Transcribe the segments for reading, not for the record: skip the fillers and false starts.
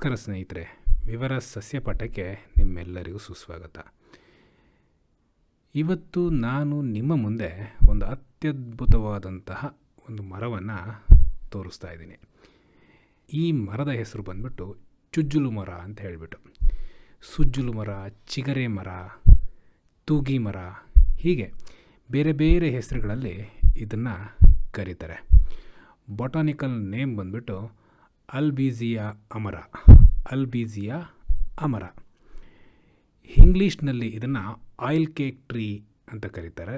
ನಮಸ್ಕಾರ ಸ್ನೇಹಿತರೆ, ವಿವರ ಸಸ್ಯಪಾಠಕ್ಕೆ ನಿಮ್ಮೆಲ್ಲರಿಗೂ ಸುಸ್ವಾಗತ. ಇವತ್ತು ನಾನು ನಿಮ್ಮ ಮುಂದೆ ಒಂದು ಅತ್ಯದ್ಭುತವಾದಂತಹ ಒಂದು ಮರವನ್ನು ತೋರಿಸ್ತಾ ಇದ್ದೀನಿ. ಈ ಮರದ ಹೆಸರು ಬಂದ್ಬಿಟ್ಟು ಚುಜ್ಜುಲು ಮರ ಅಂತ ಹೇಳಿಬಿಟ್ಟು. ಸುಜ್ಜುಲು ಮರ, ಚಿಗರೆ ಮರ, ತೂಗಿ ಮರ, ಹೀಗೆ ಬೇರೆ ಬೇರೆ ಹೆಸರುಗಳಲ್ಲಿ ಇದನ್ನು ಕರೀತಾರೆ. ಬೊಟಾನಿಕಲ್ ನೇಮ್ ಬಂದ್ಬಿಟ್ಟು ಅಲ್ಬೀಸಿಯಾ ಅಮರ. ಇಂಗ್ಲೀಷ್ನಲ್ಲಿ ಇದನ್ನು ಆಯಿಲ್ ಕೇಕ್ ಟ್ರೀ ಅಂತ ಕರೀತಾರೆ.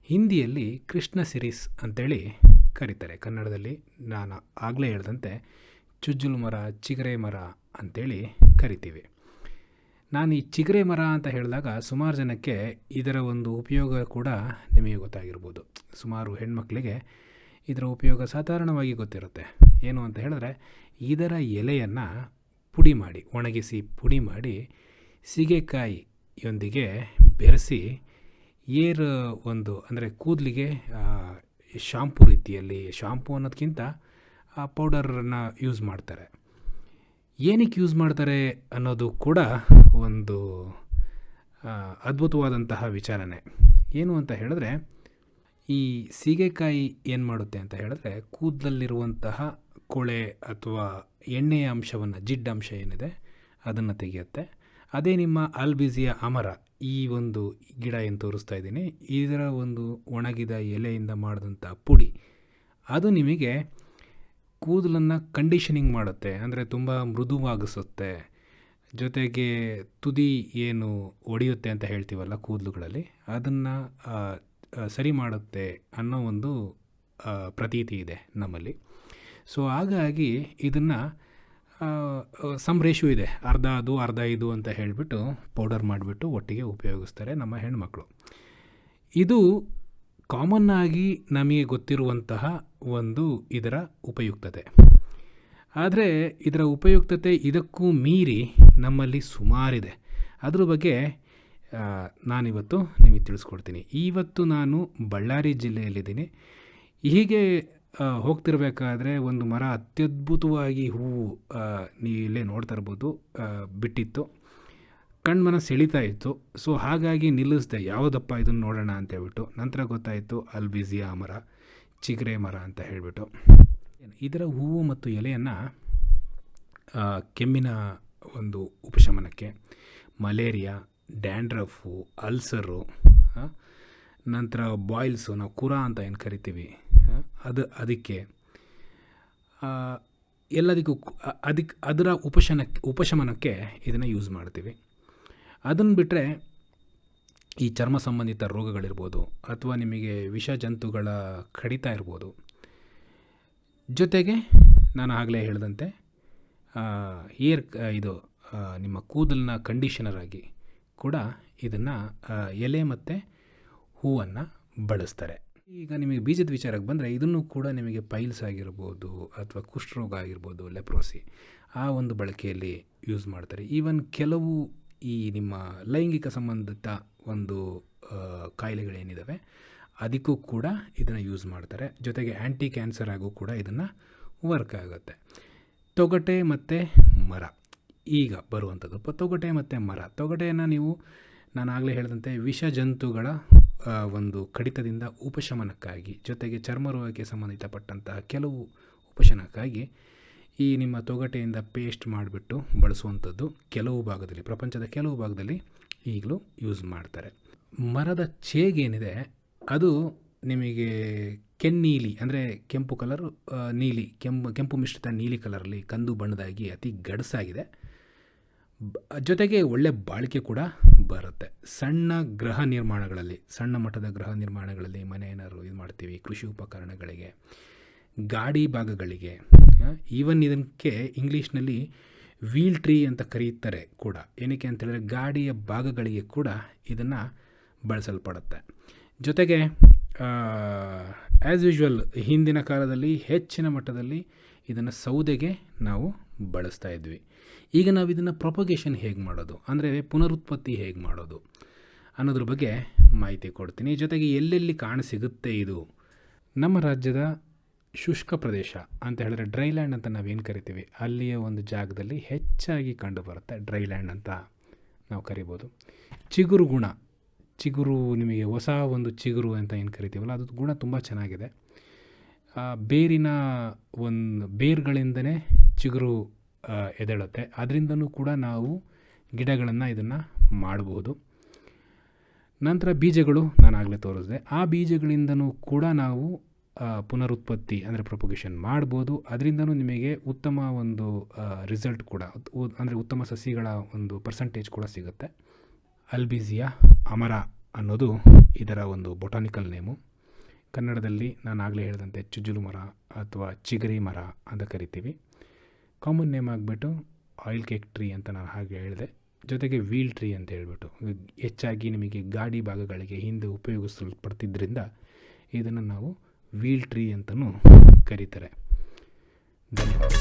ಹಿಂದಿಯಲ್ಲಿ ಕೃಷ್ಣ ಸಿರಿಸ್ ಅಂತೇಳಿ ಕರೀತಾರೆ. ಕನ್ನಡದಲ್ಲಿ ನಾನು ಆಗಲೇ ಹೇಳಿದಂತೆ ಚುಜ್ಜುಲು ಮರ, ಚಿಗರೆ ಮರ ಅಂತೇಳಿ ಕರಿತೀವಿ. ನಾನು ಈ ಚಿಗರೆ ಮರ ಅಂತ ಹೇಳಿದಾಗ ಸುಮಾರು ಜನಕ್ಕೆ ಇದರ ಒಂದು ಉಪಯೋಗ ಕೂಡ ನಿಮಗೆ ಗೊತ್ತಾಗಿರ್ಬೋದು. ಸುಮಾರು ಹೆಣ್ಮಕ್ಳಿಗೆ ಇದರ ಉಪಯೋಗ ಸಾಧಾರಣವಾಗಿ ಗೊತ್ತಿರುತ್ತೆ. ಏನು ಅಂತ ಹೇಳಿದ್ರೆ, ಇದರ ಎಲೆಯನ್ನು ಒಣಗಿಸಿ ಪುಡಿ ಮಾಡಿ ಸೀಗೆಕಾಯಿಯೊಂದಿಗೆ ಬೆರೆಸಿ ಅಂದರೆ ಕೂದಲಿಗೆ ಶಾಂಪೂ ರೀತಿಯಲ್ಲಿ, ಶಾಂಪೂ ಅನ್ನೋದಕ್ಕಿಂತ ಪೌಡರನ್ನು ಯೂಸ್ ಮಾಡ್ತಾರೆ. ಏನಕ್ಕೆ ಯೂಸ್ ಮಾಡ್ತಾರೆ ಅನ್ನೋದು ಕೂಡ ಒಂದು ಅದ್ಭುತವಾದಂತಹ ವಿಚಾರನೆ. ಏನು ಅಂತ ಹೇಳಿದ್ರೆ, ಈ ಸೀಗೆಕಾಯಿ ಏನು ಮಾಡುತ್ತೆ ಅಂತ ಹೇಳಿದ್ರೆ, ಕೂದಲಲ್ಲಿರುವಂತಹ ಕೊಳೆ ಅಥವಾ ಎಣ್ಣೆಯ ಅಂಶವನ್ನು, ಜಿಡ್ಡಂಶ ಏನಿದೆ ಅದನ್ನು ತೆಗೆಯುತ್ತೆ. ಅದೇ ನಿಮ್ಮ ಅಲ್ಬೀಸಿಯಾ ಅಮರ, ಈ ಒಂದು ಗಿಡ ಏನು ತೋರಿಸ್ತಾ ಇದ್ದೀನಿ, ಇದರ ಒಂದು ಒಣಗಿದ ಎಲೆಯಿಂದ ಮಾಡಿದಂಥ ಪುಡಿ, ಅದು ನಿಮಗೆ ಕೂದಲನ್ನು ಕಂಡೀಷನಿಂಗ್ ಮಾಡುತ್ತೆ. ಅಂದರೆ ತುಂಬ ಮೃದುವಾಗಿಸುತ್ತೆ. ಜೊತೆಗೆ ತುದಿ ಏನು ಒಡೆಯುತ್ತೆ ಅಂತ ಹೇಳ್ತೀವಲ್ಲ ಕೂದಲುಗಳಲ್ಲಿ, ಅದನ್ನು ಸರಿ ಮಾಡುತ್ತೆ ಅನ್ನೋ ಒಂದು ಪ್ರತೀತಿ ಇದೆ ನಮ್ಮಲ್ಲಿ. ಸೊ ಹಾಗಾಗಿ ಇದನ್ನು ಸಮ್ ರೇಷಿಯೋ ಇದೆ, ಅರ್ಧ ಅದು ಅರ್ಧ ಇದು ಅಂತ ಹೇಳಿಬಿಟ್ಟು ಪೌಡರ್ ಮಾಡಿಬಿಟ್ಟು ಒಟ್ಟಿಗೆ ಉಪಯೋಗಿಸ್ತಾರೆ ನಮ್ಮ ಹೆಣ್ಮಕ್ಳು. ಇದು ಕಾಮನ್ನಾಗಿ ನಮಗೆ ಗೊತ್ತಿರುವಂತಹ ಒಂದು ಇದರ ಉಪಯುಕ್ತತೆ. ಆದರೆ ಇದರ ಉಪಯುಕ್ತತೆ ಇದಕ್ಕೂ ಮೀರಿ ನಮ್ಮಲ್ಲಿ ಸುಮಾರಿದೆ. ಅದ್ರ ಬಗ್ಗೆ ನಾನಿವತ್ತು ನಿಮಗೆ ತಿಳಿಸ್ಕೊಡ್ತೀನಿ. ಇವತ್ತು ನಾನು ಬಳ್ಳಾರಿ ಜಿಲ್ಲೆಯಲ್ಲಿದ್ದೀನಿ. ಹೀಗೆ ಹೋಗ್ತಿರ್ಬೇಕಾದ್ರೆ ಒಂದು ಮರ ಅತ್ಯದ್ಭುತವಾಗಿ ಹೂವು ನೀವು ಇಲ್ಲೇ ನೋಡ್ತಾ ಇರ್ಬೋದು ಬಿಟ್ಟಿತ್ತು. ಕಣ್ಮನ ಸೆಳೀತಾ ಇತ್ತು. ಸೊ ಹಾಗಾಗಿ ನಿಲ್ಲಿಸಿದೆ, ಯಾವುದಪ್ಪ ಇದನ್ನು ನೋಡೋಣ ಅಂತ ಹೇಳ್ಬಿಟ್ಟು. ನಂತರ ಗೊತ್ತಾಯಿತು ಅಲ್ಬೀಸಿಯಾ ಮರ, ಚಿಗರೆ ಮರ ಅಂತ ಹೇಳಿಬಿಟ್ಟು. ಇದರ ಹೂವು ಮತ್ತು ಎಲೆಯನ್ನು ಕೆಮ್ಮಿನ ಒಂದು ಉಪಶಮನಕ್ಕೆ, ಮಲೇರಿಯಾ, ಡ್ಯಾಂಡ್ರಫು, ಅಲ್ಸರು, ನಂತರ ಬಾಯ್ಲ್ಸು, ನಾವು ಕುರ ಅಂತ ಏನು ಕರಿತೀವಿ, ಅದಕ್ಕೆ ಎಲ್ಲದಕ್ಕೂ ಅದರ ಉಪಶಮನಕ್ಕೆ ಇದನ್ನು ಯೂಸ್ ಮಾಡ್ತೀವಿ. ಅದನ್ನು ಬಿಟ್ಟರೆ ಈ ಚರ್ಮ ಸಂಬಂಧಿತ ರೋಗಗಳಿರ್ಬೋದು, ಅಥವಾ ನಿಮಗೆ ವಿಷ ಜಂತುಗಳ ಕಡಿತ ಇರ್ಬೋದು. ಜೊತೆಗೆ ನಾನು ಆಗಲೇ ಹೇಳಿದಂತೆ ನಿಮ್ಮ ಕೂದಲನ್ನ ಕಂಡೀಷನರ್ ಆಗಿ ಕೂಡ ಇದನ್ನು ಎಲೆ ಮತ್ತು ಹೂವನ್ನು ಬಳಸ್ತಾರೆ. ಈಗ ನಿಮಗೆ ಬೀಜದ ವಿಚಾರಕ್ಕೆ ಬಂದರೆ, ಇದನ್ನು ಕೂಡ ನಿಮಗೆ ಪೈಲ್ಸ್ ಆಗಿರ್ಬೋದು, ಅಥವಾ ಕುಷ್ಠರೋಗ ಆಗಿರ್ಬೋದು, ಲೆಪ್ರೋಸಿ, ಆ ಒಂದು ಬಳಕೆಯಲ್ಲಿ ಯೂಸ್ ಮಾಡ್ತಾರೆ. ಈವನ್ ಕೆಲವು ಈ ನಿಮ್ಮ ಲೈಂಗಿಕ ಸಂಬಂಧಿತ ಒಂದು ಕಾಯಿಲೆಗಳೇನಿದ್ದಾವೆ ಅದಕ್ಕೂ ಕೂಡ ಇದನ್ನು ಯೂಸ್ ಮಾಡ್ತಾರೆ. ಜೊತೆಗೆ ಆ್ಯಂಟಿ ಕ್ಯಾನ್ಸರ್ ಆಗು ಕೂಡ ಇದನ್ನು ವರ್ಕ್ ಆಗುತ್ತೆ. ತೊಗಟೆ ಮತ್ತು ಮರ ಈಗ ಬರುವಂಥದ್ದು. ತೊಗಟೆ ಮತ್ತು ಮರ, ತೊಗಟೆಯನ್ನು ನಾನು ಆಗಲೇ ಹೇಳಿದಂತೆ ವಿಷ ಜಂತುಗಳ ಒಂದು ಕಡಿತದಿಂದ ಉಪಶಮನಕ್ಕಾಗಿ, ಜೊತೆಗೆ ಚರ್ಮ ರೋಗಕ್ಕೆ ಸಂಬಂಧಿತಪಟ್ಟಂತಹ ಕೆಲವು ಉಪಶಮನಕ್ಕಾಗಿ ಈ ನಿಮ್ಮ ತೊಗಟೆಯಿಂದ ಪೇಸ್ಟ್ ಮಾಡಿಬಿಟ್ಟು ಬಳಸುವಂಥದ್ದು ಪ್ರಪಂಚದ ಕೆಲವು ಭಾಗದಲ್ಲಿ ಈಗಲೂ ಯೂಸ್ ಮಾಡ್ತಾರೆ. ಮರದ ಚೇಗೇನಿದೆ ಅದು ನಿಮಗೆ ಕೆನ್ನೀಲಿ, ಅಂದರೆ ಕೆಂಪು ಕಲರ್ ನೀಲಿ, ಕೆಂಪು ಮಿಶ್ರಿತ ನೀಲಿ ಕಲರಲ್ಲಿ ಕಂದು ಬಣ್ಣದಾಗಿ ಅತಿ ಗಡಸಾಗಿದೆ. ಜೊತೆಗೆ ಒಳ್ಳೆ ಬಾಳಿಕೆ ಕೂಡ ಬರುತ್ತೆ. ಸಣ್ಣ ಮಟ್ಟದ ಗೃಹ ನಿರ್ಮಾಣಗಳಲ್ಲಿ ಮನೆ ಏನಾದ್ರು ಇದು ಮಾಡ್ತೀವಿ, ಕೃಷಿ ಉಪಕರಣಗಳಿಗೆ, ಗಾಡಿ ಭಾಗಗಳಿಗೆ, ಈವನ್ ಇದಕ್ಕೆ ಇಂಗ್ಲೀಷ್ನಲ್ಲಿ ವೀಲ್ ಟ್ರೀ ಅಂತ ಕರೀತಾರೆ ಕೂಡ. ಏನಕ್ಕೆ ಅಂತೇಳಿದ್ರೆ ಗಾಡಿಯ ಭಾಗಗಳಿಗೆ ಕೂಡ ಇದನ್ನು ಬಳಸಲ್ಪಡುತ್ತೆ. ಜೊತೆಗೆ ಆ್ಯಸ್ ಯೂಶ್ವಲ್ ಹಿಂದಿನ ಕಾಲದಲ್ಲಿ ಹೆಚ್ಚಿನ ಮಟ್ಟದಲ್ಲಿ ಇದನ್ನು ಸೌದೆಗೆ ನಾವು ಬಳಸ್ತಾ ಇದ್ವಿ. ಈಗ ನಾವು ಇದನ್ನು ಪ್ರೊಪಗೇಷನ್ ಹೇಗೆ ಮಾಡೋದು, ಅಂದರೆ ಪುನರುತ್ಪತ್ತಿ ಹೇಗೆ ಮಾಡೋದು ಅನ್ನೋದ್ರ ಬಗ್ಗೆ ಮಾಹಿತಿ ಕೊಡ್ತೀನಿ. ಜೊತೆಗೆ ಎಲ್ಲೆಲ್ಲಿ ಕಾಣಸಿಗುತ್ತೆ ಇದು. ನಮ್ಮ ರಾಜ್ಯದ ಶುಷ್ಕ ಪ್ರದೇಶ ಅಂತ ಹೇಳಿದ್ರೆ ಡ್ರೈ ಲ್ಯಾಂಡ್ ಅಂತ ನಾವೇನು ಕರಿತೀವಿ, ಅಲ್ಲಿಯ ಒಂದು ಜಾಗದಲ್ಲಿ ಹೆಚ್ಚಾಗಿ ಕಂಡುಬರುತ್ತೆ. ಡ್ರೈ ಲ್ಯಾಂಡ್ ಅಂತ ನಾವು ಕರಿಬೋದು. ಚಿಗುರು ಗುಣ, ಚಿಗುರು ನಿಮಗೆ ಹೊಸ ಒಂದು ಚಿಗುರು ಅಂತ ಏನು ಕರಿತೀವಲ್ಲ, ಅದು ಗುಣ ತುಂಬ ಚೆನ್ನಾಗಿದೆ. ಬೇರಿನ ಬೇರುಗಳಿಂದನೇ ಚಿಗುರು ಎದ್ದೇಳುತ್ತೆ. ಅದರಿಂದನೂ ಕೂಡ ನಾವು ಗಿಡಗಳನ್ನು ಇದನ್ನು ಮಾಡಬಹುದು. ನಂತರ ಬೀಜಗಳು ನಾನು ಆಗಲೇ ತೋರಿಸಿದೆ. ಆ ಬೀಜಗಳಿಂದನೂ ಕೂಡ ನಾವು ಪುನರುತ್ಪತ್ತಿ ಅಂದರೆ ಪ್ರೊಪಗೇಷನ್ ಮಾಡ್ಬೋದು. ಅದರಿಂದನೂ ನಿಮಗೆ ಉತ್ತಮ ಒಂದು ರಿಸಲ್ಟ್ ಕೂಡ, ಅಂದರೆ ಉತ್ತಮ ಸಸಿಗಳ ಒಂದು ಪರ್ಸೆಂಟೇಜ್ ಕೂಡ ಸಿಗುತ್ತೆ. ಅಲ್ಬಿಸಿಯಾ ಅಮರ ಅನ್ನೋದು ಇದರ ಒಂದು ಬೊಟಾನಿಕಲ್ ನೇಮು. ಕನ್ನಡದಲ್ಲಿ ನಾನು ಆಗಲೇ ಹೇಳಿದಂತೆ ಚುಜ್ಜುಲು ಮರ ಅಥವಾ ಚಿಗರಿ ಮರ ಅಂತ ಕರಿತೀವಿ. ಕಾಮನ್ ನೇಮ್ ಆಗಿಬಿಟ್ಟು ಆಯಿಲ್ ಕೇಕ್ ಟ್ರೀ ಅಂತ ನಾನು ಹಾಗೆ ಹೇಳಿದೆ. ಜೊತೆಗೆ ವೀಲ್ ಟ್ರೀ ಅಂತ ಹೇಳ್ಬಿಟ್ಟು ಹೆಚ್ಚಾಗಿ ನಿಮಗೆ ಗಾಡಿ ಭಾಗಗಳಿಗೆ ಹಿಂದೆ ಉಪಯೋಗಿಸಲ್ಪಡ್ತಿದ್ದರಿಂದ ಇದನ್ನು ನಾವು ವೀಲ್ ಟ್ರೀ ಅಂತಲೂ ಕರೀತಾರೆ. ಧನ್ಯವಾದ.